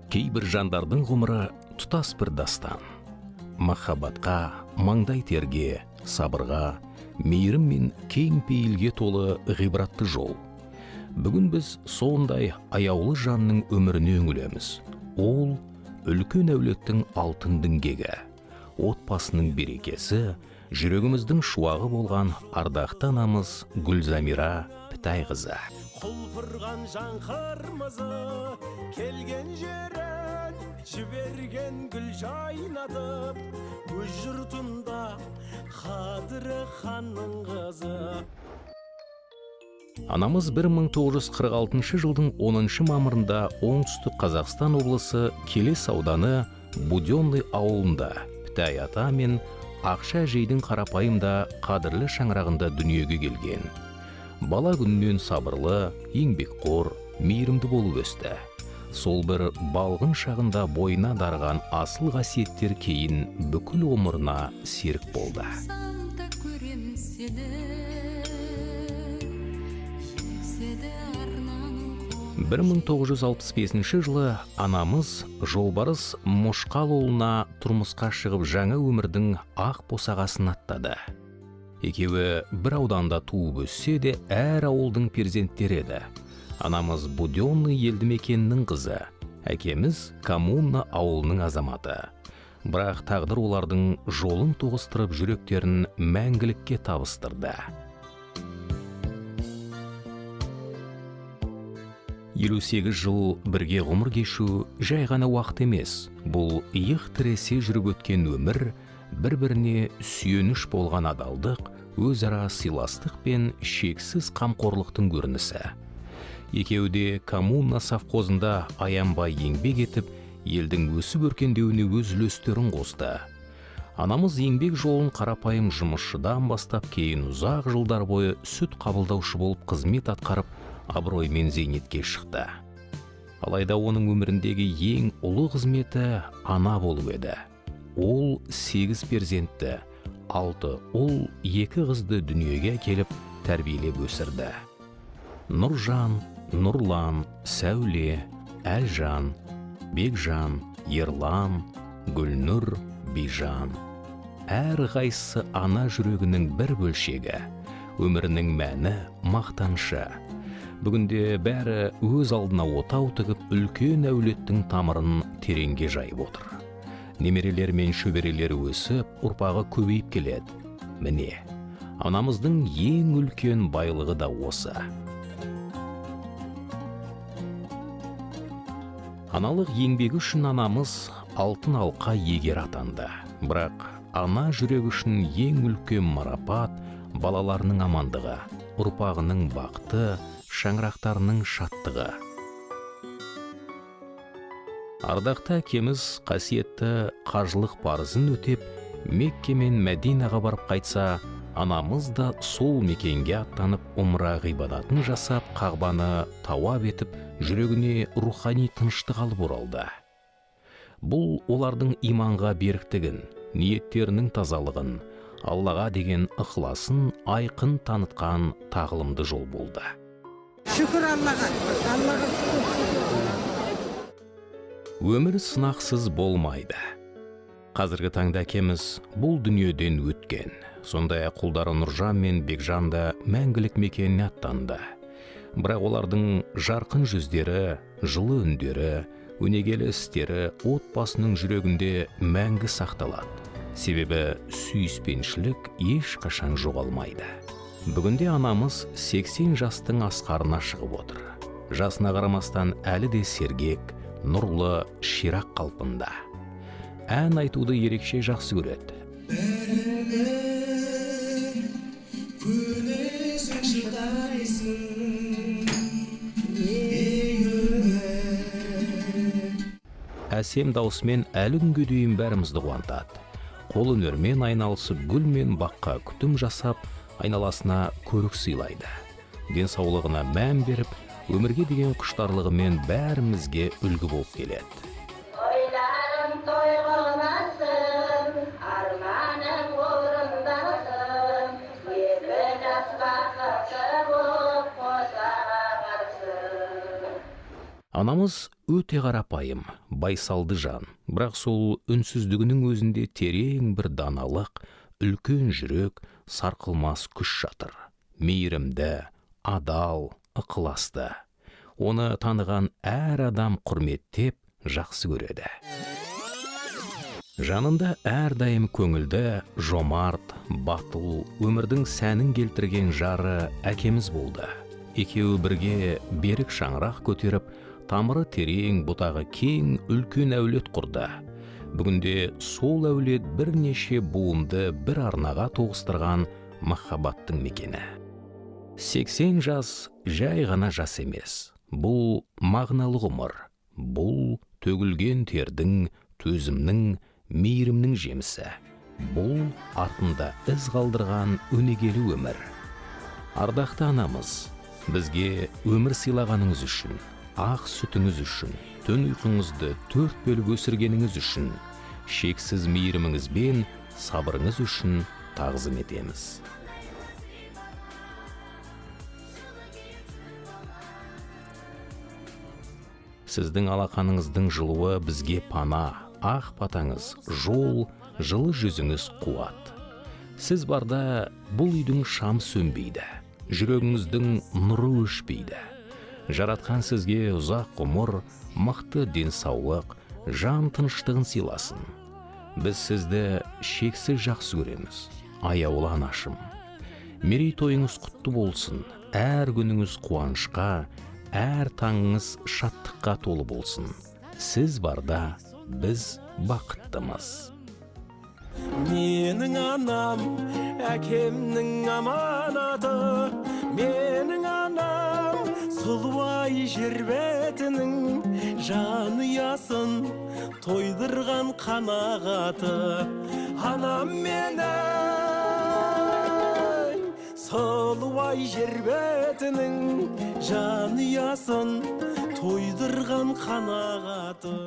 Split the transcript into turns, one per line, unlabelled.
Кейбір жандардың ғұмыры тұтас бір дастан. Махаббатқа, маңдай терге, сабырға, мейірім мен кең пейілге толы ғибратты жол. Бүгін біз сондай аяулы жанның өміріне үңілеміз. Ол үлкен әулеттің алтын діңгегі, отбасының берекесі, жүрегіміздің шуағы болған ардақты анамыз Гүлзамира Пітайқызы.
Құлпырған жан қырмызы, келген жерін жіберген гүл жайнатып, өз жұртында Қадыры ханның қызы.
Анамыз 1946 жылдың 10 мамырында оңтүстік Қазақстан облысы Келес ауданы Буденный ауылында Пітай ата мен Ақша әжейдің қарапайымда қадірлі шаңырағында дүниеге келген. Бала күннен сабырлы, еңбекқор, мейірімді болып өсті. Сол бір балғын шағында бойына дарыған асыл қасиеттер кейін бүкіл ғұмырына серік болды. 1965 жылы анамыз Жолбарыс Мошқалұлына тұрмысқа шығып жаңа өмірдің ақ босағасын аттады. Екеуі бір ауданда туып өссе де әр ауылдың перзенттері еді. Анамыз Буденный елді мекенінің қызы, әкеміз Коммуна ауылының азаматы. Бірақ тағдыр олардың жолын тоғыстырып жүректерін мәңгілікке табыстырды. 58 жыл бірге ғұмыр кешу жай ғана уақыт емес. Бұл иық тіресе жүріп өткен өмір, бір-біріне сүйеніш болған адалдық, өзара сыйластық пен шексіз қамқорлықтың көрінісі. Екеуі де Коммуна совхозында аянбай еңбек етіп, елдің өсіп өркендеуіне өз үлестерін қосты. Анамыз еңбек жолын қарапайым жұмысшыдан бастап, кейін ұзақ жылдар бойы сүт қабылдаушы болып қызмет атқарып, абыроймен зейнетке шықты. Алайда оның өміріндегі ең ұлы қызметі ана болу еді. Ол 8 перзентті, 6 ұл, 2 қызды дүниеге келіп тәрбиелеп өсірді. Нұржан, Нұрлан, Сәуле, Әлжан, Бекжан, Ерлан, Гүлнұр, Бейжан. Әр қайсысы ана жүрегінің бір бөлшегі, өмірінің мәні мақтаншы. Бүгінде бәрі өз алдына отау тігіп, үлкен әулеттің тамырын тереңге жайып отыр. Немерелер мен шөберелері өсіп, ұрпағы көбейіп келеді. Міне, анамыздың ең үлкен байлығы да осы. Аналық еңбегі үшін анамыз алтын алқа иегері атанды. Бірақ ана жүрегі үшін ең үлкен марапат балаларының амандығы, ұрпағының бақыты, шаңырақтарының шаттығы. Ардақты әкеміз қасиетті қажылық парызын өтеп, Мекке мен Мәдинаға барып қайтса, анамыз да сол мекенге аттанып, умра ғибадатын жасап, Қағбаны тауап етіп, жүрегіне рухани тыныштық алып оралды. Бұл олардың иманға беріктігін, ниеттерінің тазалығын, Аллаға деген ықыласын айқын танытқан тағылымды жол болды.
Шүкір Аллаға.
Өмір сынақсыз болмайды. Қазіргі таңда әкеміз бұл дүниеден өткен. Сондай құлдары Нұржан мен Бекжан да мәңгілік мекеніне аттанды. Бірақ олардың жарқын жүздері, жылы үндері, өнегелі істері отбасының жүрегінде мәңгі сақталады. Себебі сүйіспеншілік ешқашан жоғалмайды. Бүгінде анамыз 80 жастың асқарына шығып отыр. Жасына қарамастан әлі де сергек, нұрлы, ширақ қалпында. Ән айтуды ерекше жақсы көреді. Әсем даусымен әлі күнге дейін бәрімізді қуантады. қол өнермен айналысып, гүл мен баққа күтім жасап, айналасына көрік сыйлайды. Денсаулығына мән беріп, өмірге деген құштарлығымен бәрімізге үлгі болып келеді.
Ойларым тойғылмасын, арманым орындалсын, екі жас бақытты болып қоса барсын.
Анамыз өте қарапайым, байсалды жан, бірақ сол үнсіздігінің өзінде терең бір даналық, үлкен жүрек, сарқылмас күш жатыр. Мейірімді, адал, ықыласты. Оны таныған әр адам құрметтеп, жақсы көреді. Жанында әрдайым көңілді, жомарт, батыл, өмірдің сәнін келтірген жары әкеміз болды. Екеуі бірге берік шаңырақ көтеріп, тамыры терең, бұтағы кең, үлкен әулет құрды. Бүгінде сол әулет бірнеше буынды бір арнаға тоғыстырған махаббаттың мекені. 80 жас жай ғана жас емес. Бұл мағыналы ғұмыр. Бұл төгілген тердің, төзімнің, мейірімнің жемісі. Бұл артында із қалдырған өнегелі өмір. Ардақты анамыз, бізге өмір сыйлағаныңыз үшін, ақ сүтіңіз үшін, түн ұйқыңызды 4 бөліп өсіргеніңіз үшін, шексіз мейіріміңіз бен сабырыңыз үшін тағзым етеміз. Сіздің алақаныңыздың жылуы бізге пана, ақ батаңыз, жол, жылы жүзіңіз қуат. Сіз барда бұл үйдің шам сөнбейді, жүрегіңіздің нұры өшпейді. Жаратқан сізге ұзақ ғұмыр, мықты денсаулық, жан тыныштығын сыйласын. Біз сізді шексіз жақсы көреміз, аяулы анашым. Мерейтойыңыз құтты болсын, әр күніңіз қуанышқа, әр таңыңыз шаттыққа толы болсын. Сіз барда біз бақыттымыз.
Менің анам, әкемнің аманаты, менің анам, сұлуай жер бетінің жанұясын тойдырған қанағаты. Анам менің сұлуай жер бетінің жанұясын тойдырған қанағаты.